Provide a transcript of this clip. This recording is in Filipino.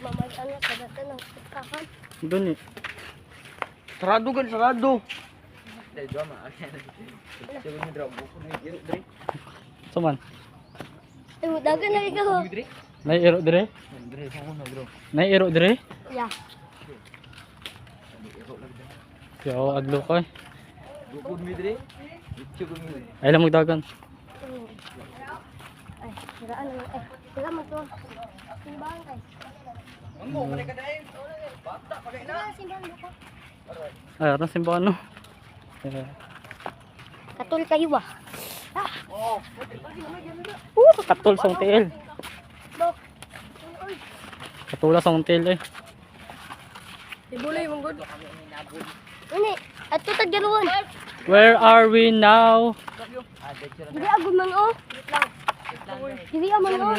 mamay ano sa data ng kakan. Doon eh. Sarado gan, sarado. Suman. Dagan na ikaw. Naiiro dire? Naiiro dire? Yeah. Yo, adlo ka. Bukod mi dre. Ay lang magdagan. Ay, siraan naman. Sira mo to. Simbahan kay. Manggo, man ka dai. Bata pagay na. Simbahan mo ko. Ay, aran simbahan no. Katul kayo ba? Katol sa until. Katula sa until eh. Ibulay mong good. Ini, ato tagyaruan. Where are we now? Dili agud man oh. Dili man oh.